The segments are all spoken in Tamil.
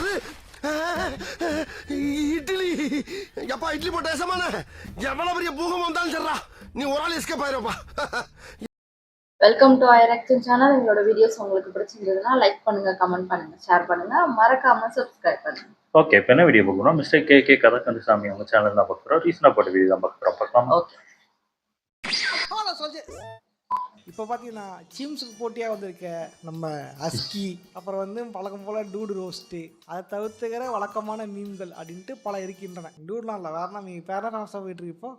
என்னது இட்லி? எப்பா இட்லி போட்ட ஏசமான எவ்வளவு பெரிய பூகம் வந்தாலும் சரிடா, நீ ஒரு ஆள் எஸ்கேப் ஆயிருப்பா. வெல்கம் டு ஐராக்ஷன் சேனல். எங்களோட வீடியோஸ் உங்களுக்கு பிடிச்சிருந்ததுன்னா லைக் பண்ணுங்க, கமெண்ட் பண்ணுங்க, ஷேர் பண்ணுங்க, மறக்காம சப்ஸ்கிரைப் பண்ணுங்க. ஓகே, இப்போ என்ன வீடியோ பார்க்குறோம்? மிஸ்டர் கே கதை கந்தசாமி அவங்க சேனல் தான் பார்க்குறோம். ரீசனாக போட்ட வீடியோ தான் பார்க்கலாம். ஓகே, இப்போ பார்த்தீங்கன்னா சீம்ஸுக்கு போட்டியாக வந்திருக்க நம்ம அஸ்கி, அப்புறம் வந்து வழக்கம் போல் டூடு ரோஸ்ட்டு, அதை தவிர்த்துக்கிற வழக்கமான மீன்கள் அப்படின்ட்டு பல இருக்கின்றன. டூட்லாம் இல்லை, வேறனா மீன் பேர நான் போயிட்டு இருக்கு. இப்போ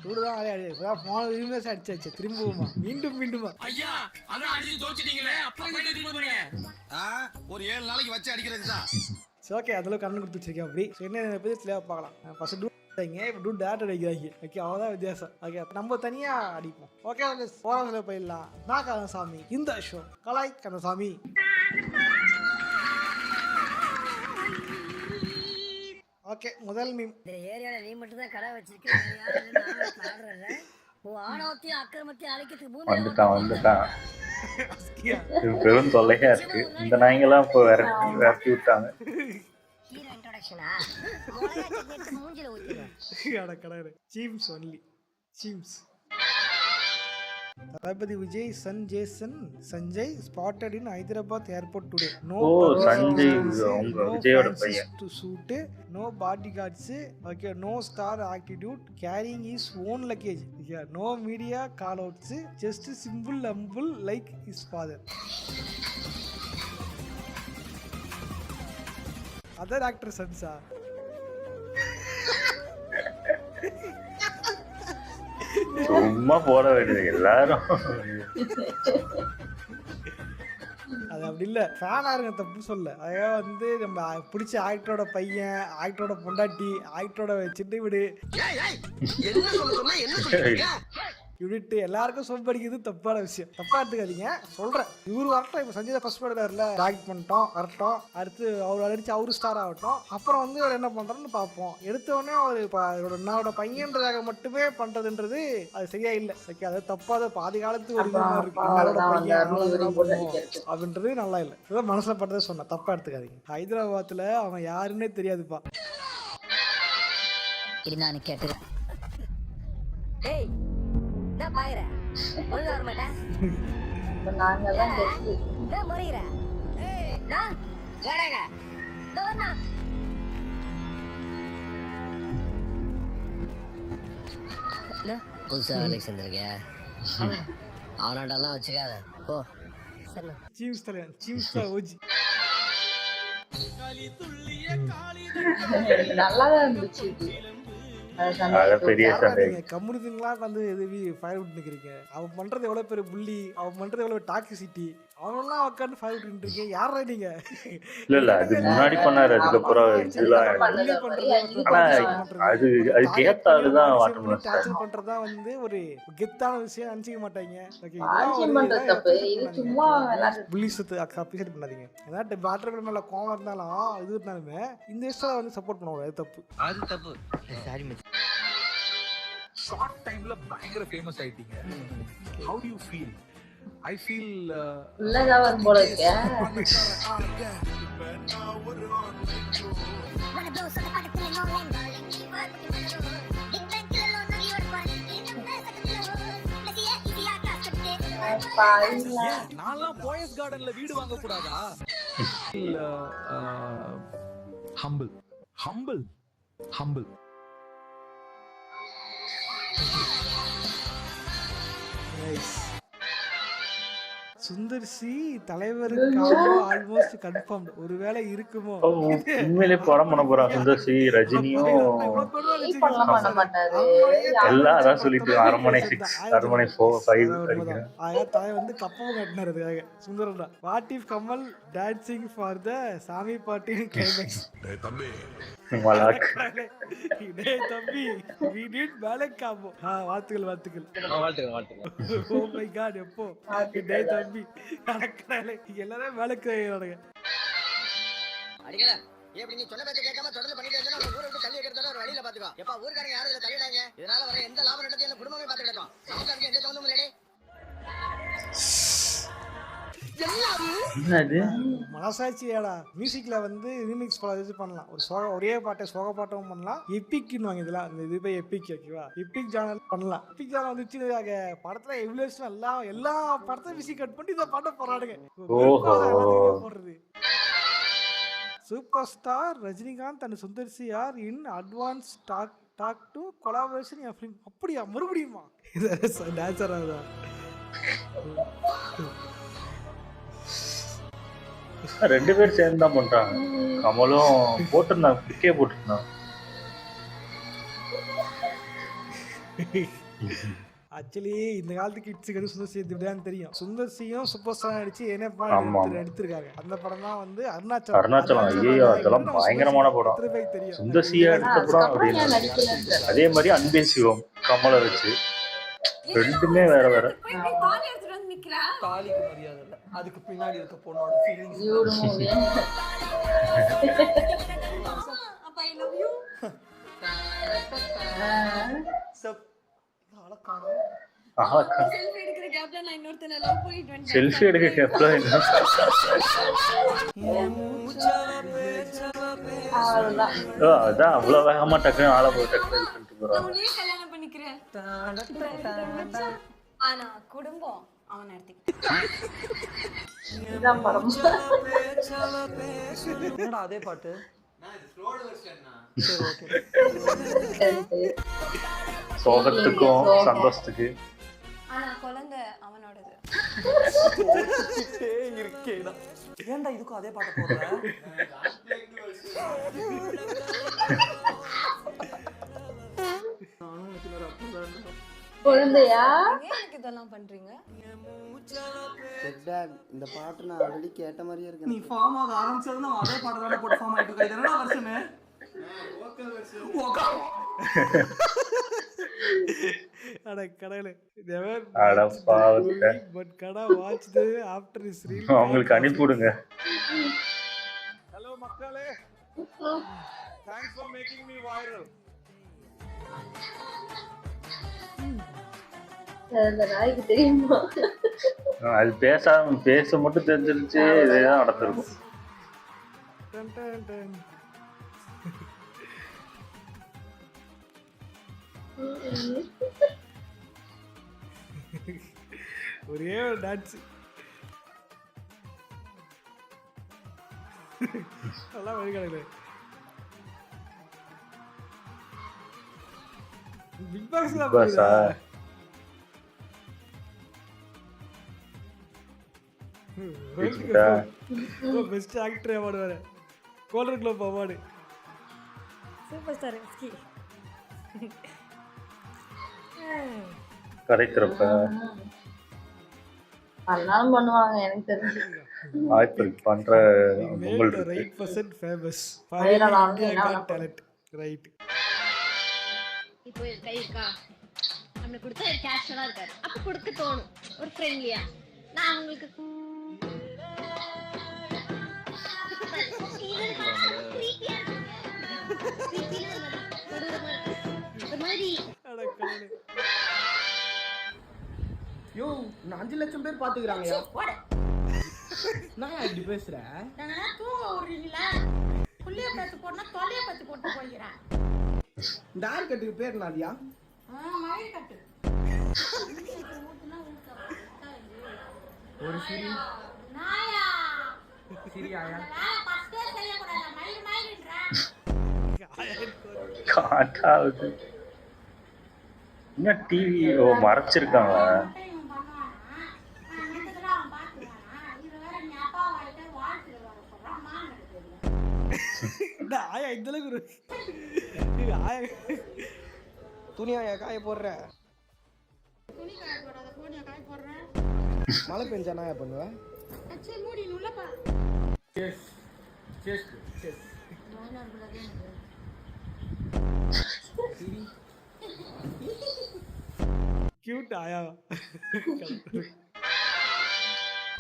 டூடு தான் இப்போதான் போன யூனிவர்ஸ் அடிச்சாச்சு, திரும்பவுமா மீண்டுமா ஐயா அதான் அடிச்சு தோச்சிட்டீங்களே, அப்புறம் ஒரு 7 நாளைக்கு வச்சு அடிக்கிறது தான். சரி, ஓகே, அதில் கண்ணு கொடுத்து வச்சிருக்கேன். அப்படி என்ன பேர் தெளிவாக பார்க்கலாம். ஃபர்ஸ்ட் டூ இப்போ டூ டேரக்ட் அடிக்கிறாங்க. ஓகே, அவ்வளோதான் வித்தியாசம். ஓகே, நம்ம தனியாக அடிப்போம். ஓகே, போகிறதுல போயிடலாம். நான் கந்தசாமி, இந்த ஷோ கலாய் கந்தசாமி. ஓகே, முதல் மீம். இந்த ஏரியாவில் நீ மட்டும் தான் கடை வச்சிருக்கேன். ஆணவத்தையும் அக்கிரமத்தையும் அழைக்கிறதுக்கு வந்துட்டான். இது பெரும் தொல்லையா இருக்கு. இந்த நாய்ங்கெல்லாம் இப்போ விரட்டி விட்டாங்க. Thalapathy Vijay son Jason Sanjay spotted in Hyderabad airport today. No Sanjay அவங்க விஜயோட பையன். To shoot, no body guards, okay, no star attitude, carrying his own luggage, no media call outs, just simple humble like his father. Other actor சன்ஸா? சும்மா போட வேண்டியது எல்லாரும். அது அப்படி இல்லை, ஃபேனாக இருங்க, தப்பு சொல்ல. அதாவது வந்து நம்ம பிடிச்ச ஆக்டரோட பையன், ஆக்டரோட பொண்டாட்டி, ஆக்டரோட சின்ன வீடு இப்படிட்டு எல்லாருக்கும் சோப் அடிக்கிறது தப்பான விஷயம். தப்பா எடுத்துக்காதீங்க, சொல்றேன். இவரு வரட்டும், இப்போ சஞ்சய் ஃபர்ஸ்ட் படத்துல டாக்ட் பண்ணிட்டோம், வரட்டும். அடுத்து அவர் அடிச்சு அவரு ஸ்டார் ஆகட்டும். அப்புறம் வந்து அவர் என்ன பண்றாருன்னு பார்ப்போம். எடுத்த உடனே அவர் என்னோட பையன்றதாக மட்டுமே பண்றதுன்றது அது சரியா இல்லை. ஓகே, அது தப்பாத பாதி காலத்துக்கு ஒரு இருக்கு. அப்படின்றது நல்லா இல்லை. இதான் மனசுல பட்டதை சொன்னேன், தப்பா எடுத்துக்காதீங்க. ஹைதராபாத்ல அவன் யாருன்னே தெரியாதுப்பா. நான் கேட்டுறேன். பாயிர ஒழுங்கா வர மாட்டேன். நாங்க தான் கெஸ்ட். முறையிற நான் வரேங்க. தோனா புதுசா வேலைக்கு சேர்ந்துருக்கியா? அவனாட்டெல்லாம் வச்சுக்காத. ஓ சரி, சீம்ஸ் தலைவன், சீம்ஸ் ஓஜி. நல்லாதான் இருந்துச்சு இது. கம்முனுங்களா வந்து எதுவி ஃபயர் விட்டு நிற்கிறீங்க. அவன் பண்றது எவ்வளவு பெரிய புள்ளி, அவன் பண்றது எவ்வளவு டாக்ஸிசிட்டி, அவனெல்லாம் உட்காந்து ஃபயர் விட்டு இருக்கீங்க. யாரா நீங்க? இல்ல அது முன்னாடி பண்ணாரு, அதுக்கப்புறம் இதெல்லாம் அதுக்கு ஏத்த ஆளுதான் டார்ச்சர் பண்றதா வந்து ஒரு கெத்தான விஷயம் நினைச்சிக்க மாட்டாங்க. புள்ளிசத்து அப்ரிஷியேட் பண்ணாதீங்க. ஏதாவது வாட்டர் மேல கோவம் இருந்தாலும் இது இருந்தாலுமே இந்த விஷயம் வந்து சப்போர்ட் பண்ணுவோம். அது தப்பு, அது தப்பு. சாரி மச்சி. ஷார்ட் டைம்ல பயங்கர ஃபேமஸ் ஆயிட்டீங்க. How do you feel? I feel உள்ளதா வரும் போல இருக்கு. நான்லாம் போயஸ் கார்டன்ல வீடு வாங்க கூடாதா? Humble humble humble. Sundar C தலைவருக்காக ஆல்மோஸ்ட் கன்ஃபார்ம். ஒருவேளை இருக்குமோ? உண்மையிலே படம் பண்ண போறான் சுந்தர் சி. ரஜினியும் எல்லாம் அதான் சொல்லிட்டு அரண்மனை 6, அரண்மனை 4, 5 தலை வந்து கப்பவும் கட்டினார் அதுக்காக. Sundara what if Kamal dancing for the சாமி பாட்டி கிளைமேக்ஸ். தம்பி we need balance combo. வாழ்த்துக்கள். Oh my god, எப்போ டேய் தம்பி நடக்கறானே எல்லாரும் வேலைக்கு ஏறாங்க. அடிங்கடா, ஏப்படி நீ சொன்ன பேச்ச கேட்காம தொடர்ந்து பண்ணிட்டே இருந்தா நம்ம ஊரை விட்டு தள்ளி வைக்கிறதோட ஒரு வழியில பாத்துக்கோ. எப்பா ஊர்க்காரங்க யாரும் இத தள்ளிடாங்க. இதனால வர எந்த லாபம் நடந்தாலும் குடும்பமே பாத்து கிடக்கும். நமக்கு எந்த சம்பந்தமும் இல்லடே. என்னது மனசாட்சியாடா மியூசிக்ல வந்து ரீமிக்ஸ் பல இது பண்ணலாம். ஒரு ஒரே பாட்டை சோக பாட்டும் பண்ணலாம். எப்பிக்னு வாங்க இதெல்லாம். இந்த இது போய் எப்பிக் ஓகேவா, எப்பிக் ஜானல் பண்ணலாம். எப்பிக் ஜானல் வந்துச்சு படத்துல எவல்யூஷன் எல்லா படத்தையும் மியூசிக் கட் பண்ணி இந்த பாட்டை போராடுங்க போடுறது. Super star Rajinikanth and Sundar C are in advance talk to collaboration என் ஃபிலிம். அப்படியா மறுபடியுமா? நேச்சர் ஆகுதா? ரெண்டு பேர் சேர்ந்து தான் பண்றாங்க. கமலும் போட்டிருந்தாங்க, பிக்கே போட்டிருந்தாங்க. ஆக்சுவலி இந்த காலத்து கிட்ஸுக்கு சுந்தர் சி இப்படிதான் தெரியும். சுந்தர் சியும் சூப்பர் ஸ்டார் நடிச்சு என்ன எடுத்திருக்காங்க. அந்த படம் தான் வந்து அருணாச்சலம். ஐயோ அதெல்லாம் பயங்கரமான படம். தெரியும் சுந்தர் சியா எடுத்த படம். அதே மாதிரி அன்பே சிவம் கமலை வச்சு ரெண்டுமே வேற வேற. தாலிக்கு மரியாதை இல்லை, அதுக்கு பின்னாடி இருக்க பொண்ணோட ஃபீலிங்ஸ். செல்ஃபி எடுக்க கேப்ல அதான் அவ்வளவு வேகமா டக்குன்னு ஆள போய் டக்குன்னு பண்ணிட்டு போறாங்க. ஆனா குடும்பம் அவன் அதே பாட்டு சோகத்துக்கும் சந்தோஷத்துக்கு. ஆனா குழந்தை அவனோடது. இருக்கேடா ஏன்டா இதுக்கும் அதே பாட்டு போடுற? குழந்தையா எனக்கு இதெல்லாம் பண்றீங்க? இந்த பாட்டு நான் ஆல்ரெடி கேட்ட மாதிரியே இருக்கு. நீ ஃபார்ம் ஆக ஆரம்பிச்சதுன்னா அதே பாட்டு தான் போட்டு ஃபார்ம் ஆயிட்டு இருக்க. இதெல்லாம் வருஷமே அவங்களுக்கு அனுப்பிவிடுங்க. ஹலோ மக்களே, thanks for making me viral. தெரியுமா? அது பேச மட்டும் தெரிஞ்சிருச்சு. இதேதான் நடந்திருக்கும். ஒரே ஒரு டான்ஸ் நல்லா வழிகாடல. பிக் பாஸ்ல பெஸ்ட் ஆக்டர் அவார்டு வேற, Golden Globe award. Super star எஸ்கி கரைக்கிறப்ப பண்ணாலும் பண்ணுவாங்க எனக்கு தெரிஞ்சு. ஆக்டர் பண்ற பொங்கல் இருக்கு. Right person famous talent right. இப்போ கை இருக்கா நம்மளுக்கு கொடுத்தா ஒரு கேஷுவலா இருக்காரு. அப்ப கொடுக்க தோணும் ஒரு ஃப்ரெண்ட்லியா. நான் உங்களுக்கு யோ 5 லட்சம் பேர் பாத்துக்கிறாங்கயா. நான் இப்படி பேசுறேன். தூங்க விடுறீங்களா? புள்ளிய பத்து போட்டா தொலைய பத்து போட்டு போய்க்கிறேன். இந்த ஆர் கட்டுக்கு பேர் நாதியா? மயில் கட்டு. ஒரு சிரி நாயா சிரியாயா ஃபர்ஸ்டே செய்ய கூடாது. மயில் மயில்ன்றா காட்டாவது. என்ன டிவி மறைச்சிருக்காங்க. ஆயா இந்த அளவுக்கு துணியா காய போடுற? துணி காய போடாத, போனியா காய போடுறேன். மழை பெஞ்சா நான் பண்ணுவேன். அச்சே மூடி நுள்ளப்பா. எஸ் எஸ் எஸ் கியூட் ஆயா.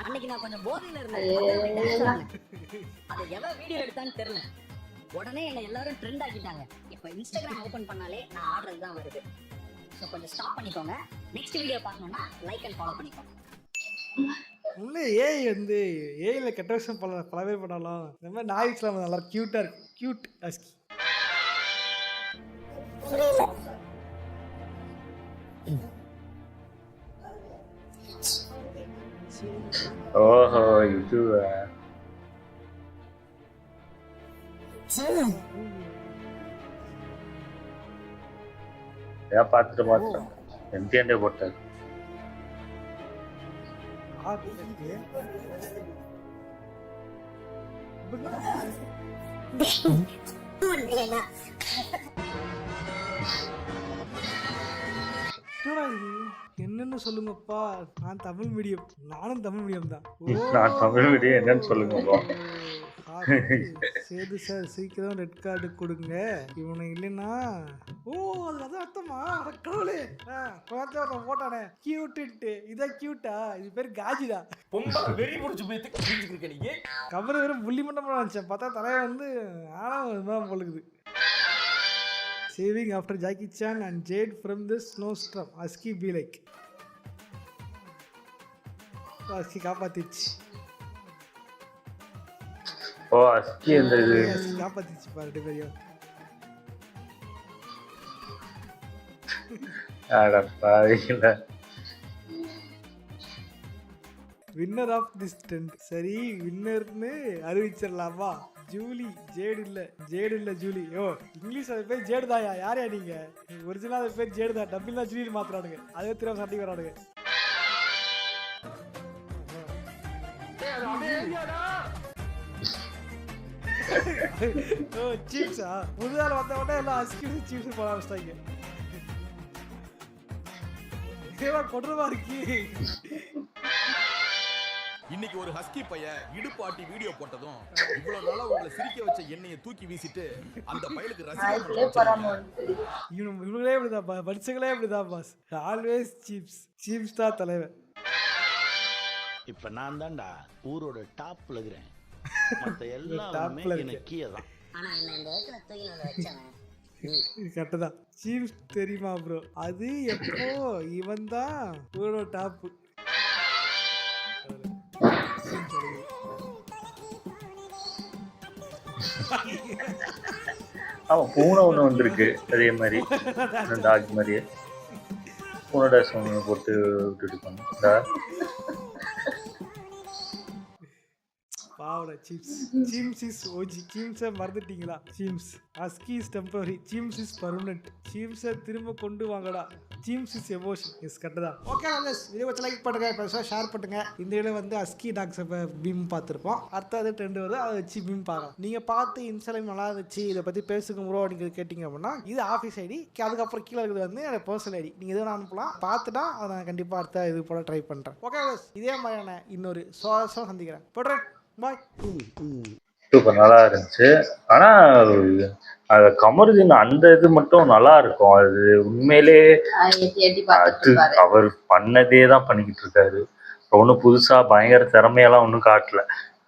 அன்னைக்கு நான் கொஞ்சம் போதையில இருந்தேன். அது எவ்வளவு வீடியோ எடுத்தான்னு தெரியல. உடனே என்ன எல்லாரும் ட்ரெண்ட் ஆக்கிட்டாங்க. இப்போ இன்ஸ்டாகிராம் ஓபன் பண்ணாலே நான் ஆடுறது தான் வருது. ஸோ கொஞ்சம் ஸ்டாப் பண்ணிக்கோங்க. நெக்ஸ்ட் வீடியோ பார்க்கணும்னா லைக் அண்ட் ஃபாலோ பண்ணிக்கோங்க. உள்ள ஏஐ வந்து ஏஐல கெட்ட விஷயம் பல பேர் பண்ணாலும் இந்த மாதிரி நாய் வச்சுலாம் நல்லா கியூட்டா இருக்கு. Cute husky. ஓஹோ இதுவா ஏன் பார்த்துட்டு பார்த்தேன் எம்டிஎன்டே போட்டாரு. என்னன்னு சொல்லுங்கப்பா, நான் தமிழ் மீடியம். நானும் தமிழ் மீடியம் தான். நான் தமிழ் மீடியம் என்னன்னு சொல்லுங்கப்பா. சேது சார் சீக்கிரம் ரெட் கார்டு கொடுங்க, இவனை இல்லைன்னா. ஓ அது அதான் அர்த்தமா? கடவுளே, போட்டானே கியூட்டு. இதான் கியூட்டா? இது பேர் காஜிடா. வெறி முடிச்சு போய் நீங்க கபர் வெறும் புள்ளி மட்டும் நினைச்சேன், பார்த்தா தலையை வந்து ஆனா பொழுது. Saving after Jackie Chan and Jade from the snowstorm. Husky be like. Husky காப்பாத்திச்சு. ஓ ஹஸ்கி அந்த இது காப்பாத்திச்சு பாரு பெரிய. அட பாவிங்களா. Winner of this trend. சரி வின்னர்னு அறிவிச்சிடலாமா? ஜூலி. ஜேடு இல்ல ஜூலி. ஓ இங்கிலீஷ் அது பேர் ஜேடு தாயா? யாரையா நீங்க? ஒரிஜினல் அது பேர் ஜேடு தான், டப்பில் தான் ஜூலி மாத்துறானுங்க. அதே திரும்ப சண்டைக்கு வரானுங்க. ஓ சீப்ஸா? புதுதால வந்த உடனே எல்லாம் ஹஸ்கி சீப்ஸ் போட ஆரம்பிச்சிட்டாங்க. கொடுறவா இருக்கு. இன்னைக்கு ஒரு ஹஸ்கி பையன் இடுப்பாட்டி வீடியோ போட்டதும் இவ்வளவு நாளா உங்களை சிரிக்க வச்ச எண்ணெயை தூக்கி வீசிட்டு அந்த பயலுக்கு இவங்களே இப்படிதான், மனுஷங்களே இப்படிதான் பாஸ். ஆல்வேஸ் சீப்ஸ் தான் தலைவர். இப்ப நான் தான்டா ஊரோட டாப்ல இருக்கிறேன், மத்த எல்லாமே எனக்கு கீழே தான். ஆனா என்ன இந்த இடத்துல தூக்கி வச்சானே கரெக்டுதான். சீப்ஸ் தெரியுமா ப்ரோ? அது எப்போ இவன் தான் ஊரோட டாப்பு. ஆமா பூனை ஒண்ணு வந்திருக்கு அதே மாதிரி, டாக் மாதிரியே பூனை டாஸ் ஒன்று போட்டு விட்டுட்டு பண்ணா. பாவடா சீப்ஸ். Cheems is OG. சீம்ஸை மறந்துட்டீங்களா? Cheems husky is temporary, Cheems is permanent. சீம்ஸை திரும்ப கொண்டு வாங்கடா. Cheems is emotion. Is correct. Okay video வச்சு லைக் பண்ணுங்க, பெருசாக ஷேர் பண்ணுங்க. இந்த வீடியோ வந்து ஹஸ்கி டாக்ஸ் பீம் பார்த்துருப்போம். அடுத்தது ட்ரெண்ட் வருது, அதை வச்சு பீம் பார்க்கலாம். நீங்கள் பார்த்து இன்ஸ்டாலையும் நல்லா இருந்துச்சு, இதை பற்றி பேசுங்க ப்ரோ நீங்கள் கேட்டிங்க அப்படின்னா இது ஆஃபீஸ் ஐடி. அதுக்கப்புறம் கீழே இருக்கிறது வந்து என்னோட பர்சனல் ஐடி. நீங்கள் எதுவும் அனுப்பலாம். பார்த்துட்டா அதை நான் கண்டிப்பாக அடுத்த இது போல ட்ரை பண்ணுறேன். ஓகே இதே மாதிரியான இன்னொரு சுவாரஸ்யம் சந்திக்கிறேன். போடுறேன். பாய். சூப்பர் நல்லா இருந்துச்சு. ஆனா அது கமருதீன் அந்த இது மட்டும் நல்லா இருக்கும். அது உண்மையிலே அது அவர் பண்ணதே தான் பண்ணிக்கிட்டு இருக்காரு. ஒன்றும் புதுசா பயங்கர திறமையெல்லாம் ஒன்றும் காட்டல,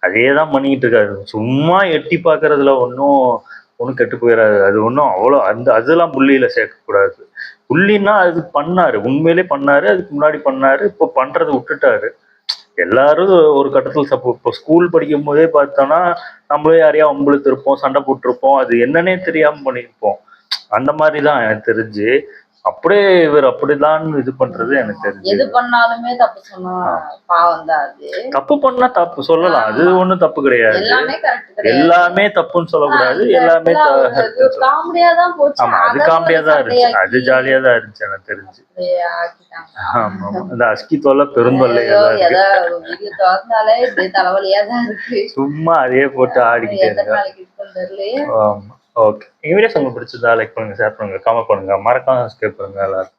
அதே தான் பண்ணிக்கிட்டு இருக்காரு. சும்மா எட்டி பார்க்கறதுல ஒன்றும் கெட்டு போயிடாது. அது ஒன்றும் அவ்வளோ அதெல்லாம் புள்ளியில சேர்க்கக்கூடாது. புள்ளின்னா அது பண்ணாரு, உண்மையிலே பண்ணாரு, அதுக்கு முன்னாடி பண்ணாரு, இப்போ பண்றதை விட்டுட்டாரு. எல்லாரும் ஒரு கட்டத்தில் இப்போ ஸ்கூல் படிக்கும் போதே பார்த்தோன்னா நம்மளே யாரையா உங்களுக்கு இருப்போம், சண்டை போட்டிருப்போம், அது என்னன்னே தெரியாம பண்ணியிருப்போம். அந்த மாதிரி தான் எனக்கு தெரிஞ்சு. அப்படியே இவர் அப்படிதான் இது பண்றது எனக்கு தெரிஞ்சு. எது பண்ணாலுமே தப்பு சொன்னா பாவம் தான். அது தப்பு பண்ணா தப்பு சொல்லலாம், அது ஒண்ணும் தப்பு கிடையாது. எல்லாமே தப்புன்னு சொல்லக்கூடாது, எல்லாமே காமெடியா தான் போச்சு. ஆமா அது காமெடியா தான் இருந்துச்சு, அது ஜாலியா தான் இருந்துச்சு எனக்கு தெரிஞ்சு. ஆமா அந்த ஹஸ்கி தொல்லை பெருந்தொல்லையா திறந்தாலே தலைவலியா தான் இருக்கு. சும்மா அதே போட்டு ஆடிக்கிட்டே இருக்கு. ஆமா ஓகே. எங்க வீடியோஸ் உங்களுக்கு பிடிச்சதா லைக் பண்ணுங்க, ஷேர் பண்ணுங்க, கமெண்ட் பண்ணுங்க, மறக்காம சப்ஸ்கிரைப் பண்ணுங்க எல்லாரும்.